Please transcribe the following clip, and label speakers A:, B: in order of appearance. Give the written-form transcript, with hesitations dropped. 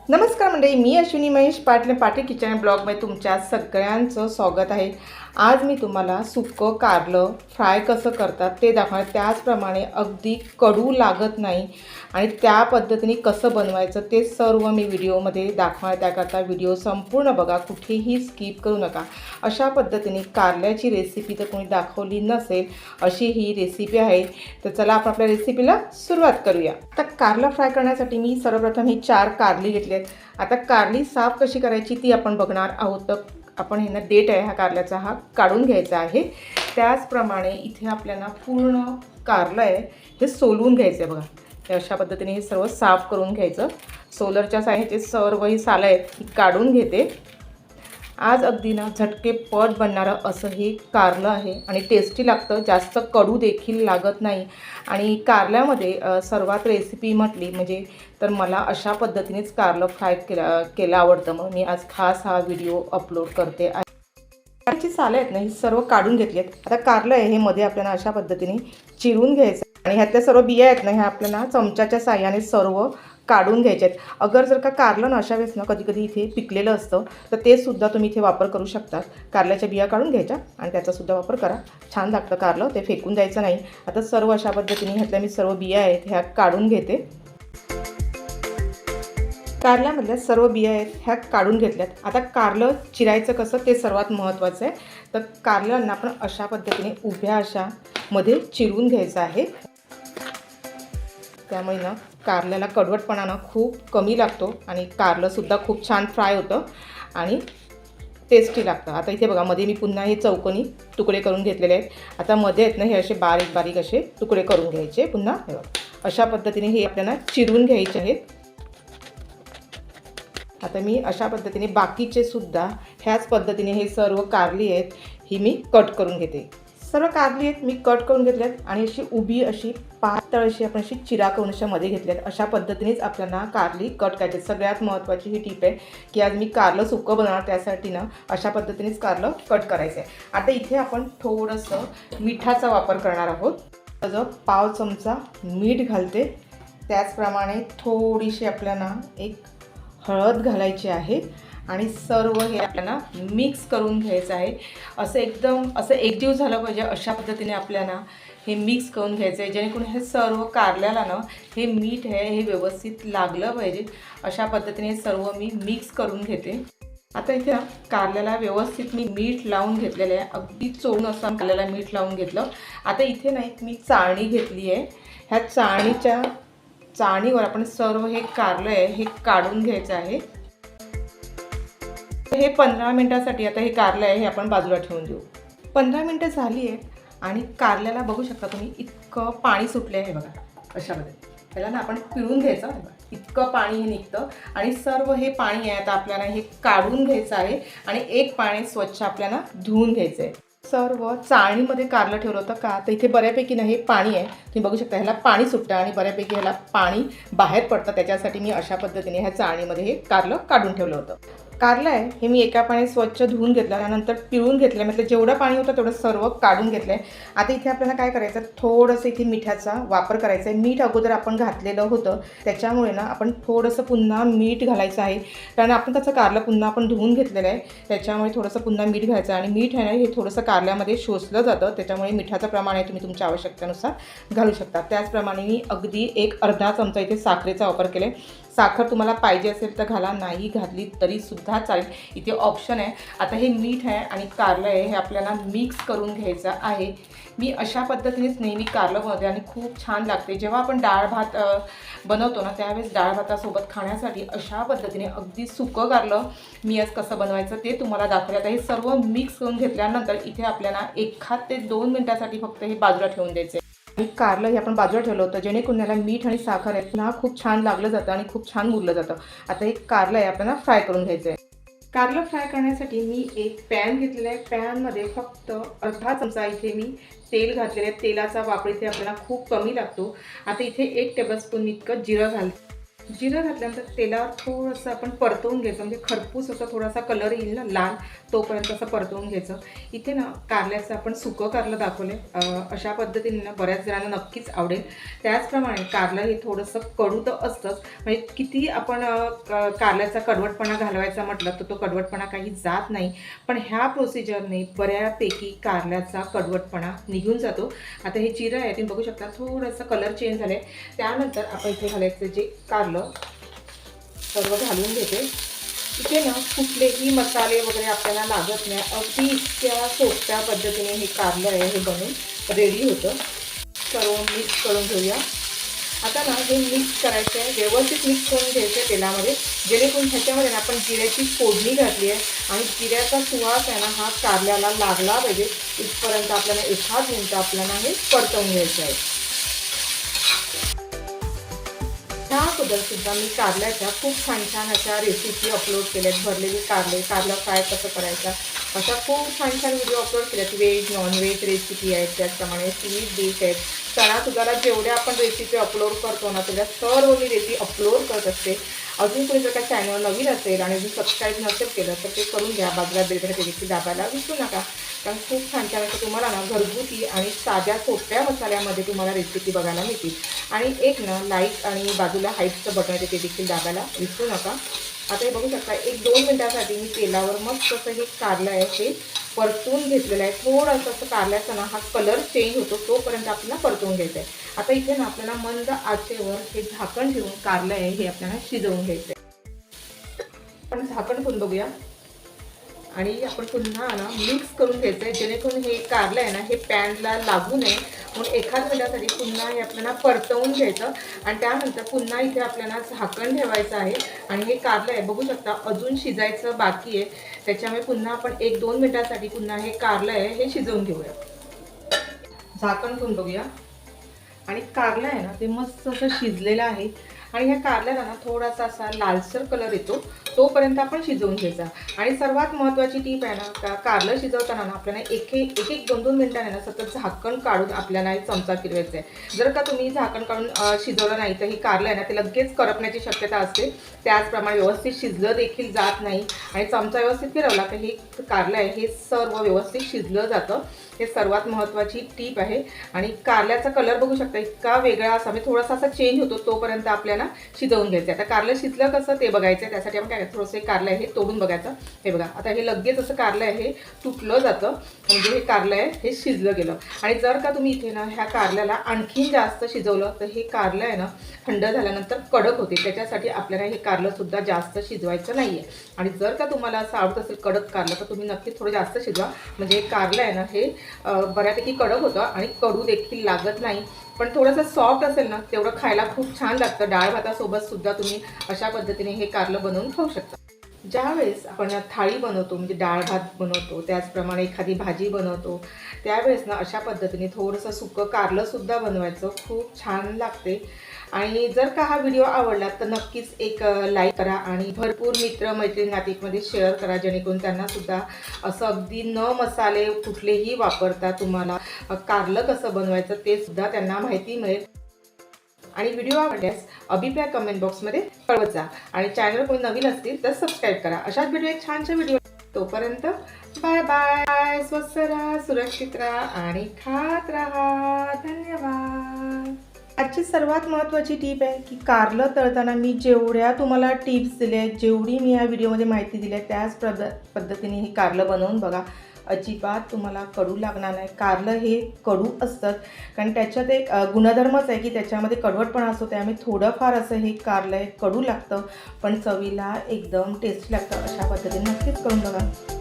A: नमस्कार मंडळी, मी अश्विनी महेश पाटील पाटील किचन ब्लॉगमध्ये तुमच्या सगळ्यांचं स्वागत आहे। आज मी तुम्हाला सुक्कं कारलं फ्राय कसं करतात ते दाखवणार। त्याचप्रमाणे अगदी कडू लागत नाही आणि त्या पद्धतीने कसं बनवायचं ते सर्व मी व्हिडिओमध्ये दाखवणार। त्याकरता व्हिडिओ संपूर्ण बघा, कुठेही स्किप करू नका। अशा पद्धतीने कारल्याची रेसिपी तर कोणी दाखवली नसेल अशी ही रेसिपी आहे। तर चला आपण आपल्या रेसिपीला सुरुवात करूया। तर कारलं फ्राय करण्यासाठी मी सर्वप्रथम ही 4 कारली घेतली आहेत। आता कारली साफ कशी करायची ती आपण बघणार आहोत। तर आपण हे ना देठ आहे हा कारल्याचा हा काढून घ्यायचा आहे। त्याचप्रमाणे इथे आपल्याला पूर्ण कारलं आहे हे सोलून घ्यायचं आहे बघा। अशा पद्धतीने हे सर्व साफ करून घ्यायचं। सोलरच्या साह्याने सर्व ही सालं आहेत काढून घेते। आज अगदी ना झटकेपट बनणारं असं हे कारलं आहे आणि टेस्टी लागतं, जास्त कडू देखील लागत नाही। आणि कारल्यामध्ये सर्वात रेसिपी म्हटली म्हणजे तर मला अशा पद्धतीनेच कारलं फ्राय केलं आवडतं। मग मी आज खास हा व्हिडिओ अपलोड करते आहे। कारल्याची सालं आहेत ना ही सर्व काढून घेतली आहेत। आता कारलं आहे हे मध्ये आपल्याला अशा पद्धतीने चिरून घ्यायचं आणि ह्यातल्या सर्व बिया आहेत ना ह्या आपल्याला चमच्याच्या साह्याने सर्व काढून घ्यायचे आहेत। अगर जर का कारलं अशा वेळेस ना कधी कधी इथे पिकलेलं असतं तर ते सुद्धा तुम्ही इथे वापर करू शकता। कारल्याच्या बिया काढून घ्यायच्या आणि त्याचा सुद्धा वापर करा, छान लागतं कारलं, ते फेकून द्यायचं नाही। आता सर्व अशा पद्धतीने ह्यातल्या मी सर्व बिया आहेत ह्या काढून घेते। कारल्यामधल्या सर्व बिया आहेत ह्या काढून घेतल्यात। आता कारलं चिरायचं कसं ते सर्वात महत्त्वाचं आहे। तर कारल्यांना आपण अशा पद्धतीने उभ्या अशा मध्ये चिरून घ्यायचं आहे। त्यामुळे ना कारल्याला कडवटपणा ना खूप कमी लागतो आणि कारलंसुद्धा खूप छान फ्राय होतं आणि टेस्टी लागतं। आता इथे बघा मध्ये मी पुन्हा हे चौकोनी तुकडे करून घेतलेले आहेत। आता मध्ये आहेत ना हे असे बारीक बारीक असे तुकडे करून घ्यायचे। पुन्हा हे बघा अशा पद्धतीने हे आपल्याला चिरून घ्यायचे आहेत। आता मी अशा पद्धतीने बाकीचे सुद्धा ह्याच पद्धतीने हे सर्व कारली आहेत ही मी कट करून घेते। सर्व कारली आहेत मी कट करून घेतल्यात आणि अशी उभी अशी पातळ अशी आपण अशी चिरा करून अशा मध्ये घेतल्यात। अशा पद्धतीनेच आपल्याला कारली कट करायची। सगळ्यात महत्त्वाची ही टिप आहे की आज मी कारलं सुक्कं बनवणार, त्यासाठी ना अशा पद्धतीनेच कारलं कट करायचं आहे। आता इथे आपण थोडंसं मिठाचा वापर करणार आहोत। त्याचं पाव चमचा मीठ घालते। त्याचप्रमाणे थोडीशी आपल्याला एक हळद घालायची आहे आणि सर्व हे आपल्याला मिक्स करून घ्यायचं आहे। असं एकदम असं एकजीव झालं पाहिजे अशा पद्धतीने आपल्याला हे मिक्स करून घ्यायचं आहे, जेणेकरून हे सर्व कारल्याला ना हे मीठ आहे हे व्यवस्थित लागलं पाहिजे। अशा पद्धतीने सर्व मी मिक्स करून घेते। आता इथे कारल्याला व्यवस्थित मी मीठ लावून घेतलेलं आहे, अगदी चोळून असं कारल्याला मीठ लावून घेतलं। आता इथे ना एक मी चाळणी घेतली आहे। ह्या चाळणीवर आपण सर्व हे कारलं आहे हे काढून घ्यायचं आहे। हे 15 मिनिटासाठी आता हे कारलं आहे हे आपण बाजूला ठेवून देऊ। 15 मिनिटं झाली आहेत आणि कारल्याला बघू शकता तुम्ही इतकं पाणी सुटले आहे बघा। अशा पद्धतीने त्याला ना आपण पिळून घ्यायचं बघा, इतकं पाणी हे निघतं आणि सर्व हे पाणी आहे आता आपल्याला हे काढून घ्यायचं आहे आणि एक पाणी स्वच्छ आपल्याला धुवून घ्यायचं आहे। सर्व चाळणीमध्ये कारलं ठेवलं होतं का तर इथे बऱ्यापैकी ना हे पाणी आहे तुम्ही बघू शकता, ह्याला पाणी सुटतं आणि बऱ्यापैकी ह्याला पाणी बाहेर पडतं। त्याच्यासाठी मी अशा पद्धतीने ह्या चाळणीमध्ये हे कारलं काढून ठेवलं होतं। कारलं आहे हे मी एका पाणी स्वच्छ धुवून घेतलं, त्यानंतर पिळून घेतलं, मतलब जेवढं पाणी होतं तेवढं सर्व काढून घेतलं आहे। आता इथे आपल्याला काय करायचं, थोडंसं इथे मिठाचा वापर करायचा आहे। मीठ अगोदर आपण घातलेलं होतं त्याच्यामुळे ना आपण थोडंसं पुन्हा मीठ घालायचं आहे, कारण आपण त्याचं कारलं पुन्हा आपण धुवून घेतलेलं आहे त्याच्यामुळे थोडंसं पुन्हा मीठ घ्यायचं आणि मीठ आहे ना हे थोडंसं कारल्यामध्ये शोषलं जातं, त्याच्यामुळे मिठाचं प्रमाण आहे तुम्ही तुमच्या आवश्यकतेनुसार घालू शकता। त्याचप्रमाणे मी अगदी एक अर्धा चमचा इथे साखरेचा वापर केला आहे। साखर तुम्हाला पाहिजे असेल तर घाला, नाही घातली तरी सुद्धा चालेल, इथे ऑप्शन आहे। आता हे मीठ आहे आणि कारलं आहे हे आपल्याला मिक्स करून घ्यायचं आहे। मी अशा पद्धतीनेच नेहमी कारलं बनवते आणि खूप छान लागते। जेव्हा आपण डाळ भात बनवतो ना त्यावेळेस डाळ भातासोबत खाण्यासाठी अशा पद्धतीने अगदी सुकं कारलं मी आज कसं बनवायचं ते तुम्हाला दाखवलं। आता हे सर्व मिक्स करून घेतल्यानंतर इथे आपल्याला 1 ते 2 मिनिटासाठी फक्त हे बाजूला ठेवून द्यायचं आहे। आणि कारलं हे आपण बाजूला ठेवलं होतं जेणेकरून याला मीठ आणि साखर आहे पुन्हा खूप छान लागलं जातं आणि खूप छान मुरलं जातं। आता हे कारलं आहे आपल्याला फ्राय करून घ्यायचं आहे। कारलं फ्राय करण्यासाठी मी एक पॅन घेतलेला आहे। पॅनमध्ये फक्त अर्धा चमचा इथे मी तेल घातलेलं आहे। तेलाचा वापर इथे आपल्याला खूप कमी लागतो। आता इथे 1 टेबलस्पून इतकं जिरं घालते जिरं घातल्यानंतर तेलावर थोडंसं आपण परतवून घ्यायचं, म्हणजे खरपूस असा थोडासा कलर येईल ना लाल, तोपर्यंत असं परतवून घ्यायचं. इथे ना कारल्याचं आपण सुकं कारलं दाखवलं आहे. अशा पद्धतीने ना बऱ्याच जणांना नक्कीच आवडेल. त्याचप्रमाणे कारलं हे थोडंसं कडू तर असतंच, म्हणजे किती आपण कारल्याचा कडवटपणा घालवायचा म्हटलं तर तो कडवटपणा काही जात नाही. पण ह्या प्रोसिजरने बऱ्यापैकी कारल्याचा कडवटपणा निघून जातो. आता हे जिरं आहे, तुम्ही बघू शकता थोडंसं कलर चेंज झालं आहे. त्यानंतर आपण इथे घालायचं जे कारलं सर्व घालून घेते. इथे ना कुठलेही मसाले वगैरे आपल्याला लागत नाही. अगदी इतक्या सोप्या पद्धतीने हे कारलं आहे हे बनून रेडी होतं. सर्व मिक्स करून घेऊया. आता ना हे मिक्स करायचं आहे, व्यवस्थित मिक्स करून घ्यायचं आहे तेलामध्ये, जेणेकरून ह्याच्यामध्ये ना आपण जिऱ्याची फोडणी घातली आहे आणि जिऱ्याचा सुवास आहे ना हा कारल्याला लागला पाहिजे. इथपर्यंत आपल्याला 1 मिनिट आपल्याला हे परतवून घ्यायचं आहे. ह्याबद्दल सुद्धा मी कारल्याच्या खूप छान छान अशा रेसिपी अपलोड केल्या आहेत. भरलेली कारला फ्राय कसं करायचा, अशा खूप छान छान व्हिडिओ अपलोड केले आहेत. व्हेज नॉनव्हेज रेसिपी आहेत, त्याचप्रमाणे स्वीट डिश आहेत. सणासुद्धाला जेवढ्या आपण रेसिपी अपलोड करतो ना तेवढ्या सर्व मी रेसिपी अपलोड करत असते. अजून कोणी जर का चॅनल नवीन असेल आणि जर सबस्क्राईब नसेल केलं तर ते करून घ्या. बाजूला बेल बटन देखील दाबायला विसरू नका, कारण खूप छान छान असं तुम्हाला ना घरगुती आणि साध्या सोप्या मसाल्यामध्ये तुम्हाला रेसिपी बघायला मिळतील. आणि एक ना लाईक आणि बाजूला हाईटचं बटन आहे ते देखील दाबायला विसरू नका. आता हे बघू शकता 1-2 मिनिटांसाठी मी तेलावर मस्त असं हे कारलं आहे हे परतून घेतलेलं आहे. थोडंसं असं कारल्याचा ना हा कलर चेंज होतो तोपर्यंत आपल्याला परतवून घ्यायचं आहे. आता इथे ना आपल्याला मंद आचेवर हे झाकण ठेवून कारलं आहे हे आपल्याला शिजवून घ्यायचं आहे. आपण झाकण खोलून बघूया आणि आपण पुन्हा ना मिक्स करून घ्यायचं आहे, जेणेकरून हे कारलं आहे ना हे पॅनला लागू नये म्हणून 1 मिनिटासाठी पुन्हा हे आपल्याला परतवून घ्यायचं. आणि त्यानंतर पुन्हा इथे आपल्याला झाकण ठेवायचं आहे. आणि हे कारलं आहे बघू शकता अजून शिजायचं बाकी आहे, त्याच्यामुळे पुन्हा आपण 1-2 मिनिटांसाठी पुन्हा हे कारलं आहे हे शिजवून घेऊया. झाकण ठेवून बघूया आणि कारलं आहे ना ते मस्त असं शिजलेलं आहे. आणि ह्या कारल्याला ना थोडासा असा लालसर कलर येतो तोपर्यंत आपण शिजवून घ्यायचा. आणि सर्वात महत्त्वाची टीप आहे ना, कारलं शिजवताना ना आपल्याला एक 2 मिनिटांनी ना सतत झाकण काढून आपल्याला एक चमचा फिरवायचा आहे. जर का तुम्ही झाकण काढून शिजवलं नाही तर ही कारलं आहे ना ते लगेच करपण्याची शक्यता असते. त्याचप्रमाणे व्यवस्थित शिजलं देखील जात नाही. आणि चमचा व्यवस्थित फिरवला तर हे कारलं आहे हे सर्व व्यवस्थित शिजलं जातं. हे सर्वात महत्त्वाची टीप आहे. आणि कारल्याचा कलर बघू शकता इतका वेगळा असा म्हणजे थोडासा असा चेंज होतो तोपर्यंत आपल्याला शिजवून घ्यायचं आहे. आता कारलं शिजलं कसं ते बघायचं आहे, त्यासाठी आपण काय थोडंसं कारलं आहे हे तोडून बघायचं. हे बघा आता हे लगेच असं कारलं आहे हे तुटलं जातं, म्हणजे हे कारलं आहे हे शिजलं गेलं. आणि जर का तुम्ही इथे ना ह्या कारल्याला आणखीन जास्त शिजवलं तर हे कारलं आहे ना थंड झाल्यानंतर कडक होते. त्याच्यासाठी आपल्याला हे कारलंसुद्धा जास्त शिजवायचं नाही आहे. आणि जर का तुम्हाला असं आवडत असेल कडक कारलं तर तुम्ही नक्कीच थोडं जास्त शिजवा, म्हणजे हे कारलं आहे ना हे बऱ्यापैकी कडक होतं आणि कडू देखील लागत नाही. पण थोडंसं सॉफ्ट असेल ना तेवढं खायला खूप छान लागतं. डाळ भातासोबत सुद्धा तुम्ही अशा पद्धतीने हे कारलं बनवून खाऊ शकता. ज्यावेळेस आपण थाळी बनवतो म्हणजे डाळ भात बनवतो, त्याचप्रमाणे एखादी भाजी बनवतो, त्यावेळेस ना अशा पद्धतीने थोडंसं सुकं कारलंसुद्धा बनवायचं, खूप छान लागते. आणि जर का हा व्हिडिओ आवडला तर नक्कीच एक लाईक करा आणि भरपूर मित्र मैत्रीण नातेवाईकांमध्ये शेअर करा, जेणेकरून त्यांनासुद्धा असं अगदी न मसाले कुठलेही वापरता तुम्हाला कारलं कसं बनवायचं ते सुद्धा त्यांना माहिती मिळेल. आणि व्हिडिओ आवडल्यास अभिप्राय कमेंट बॉक्समध्ये कळवत जा. आणि चॅनल कोणी नवीन असतील तर सबस्क्राईब करा. अशाच व्हिडिओ एक छानशा व्हिडिओ. तोपर्यंत बाय बाय. स्वस्त राहा, सुरक्षित राहा आणि खात राहा. धन्यवाद. आजची सर्वात महत्त्वाची टीप आहे की कारलं तळताना मी जेवढ्या तुम्हाला टिप्स दिल्या आहेत, जेवढी मी या व्हिडिओमध्ये माहिती दिली आहे त्याच पद्धतीने हे कारलं बनवून बघा. अजिबात तुम्हाला कडू लागणार नाही. कारलं हे कडू असतं कारण त्याच्यात एक गुणधर्मच आहे की त्याच्यामध्ये कडवटपणा असतो, त्यामुळे थोडंफार असं हे कारलं हे कडू लागतं पण चवीला एकदम टेस्टी लागतं. अशा पद्धतीने नक्कीच करून बघा.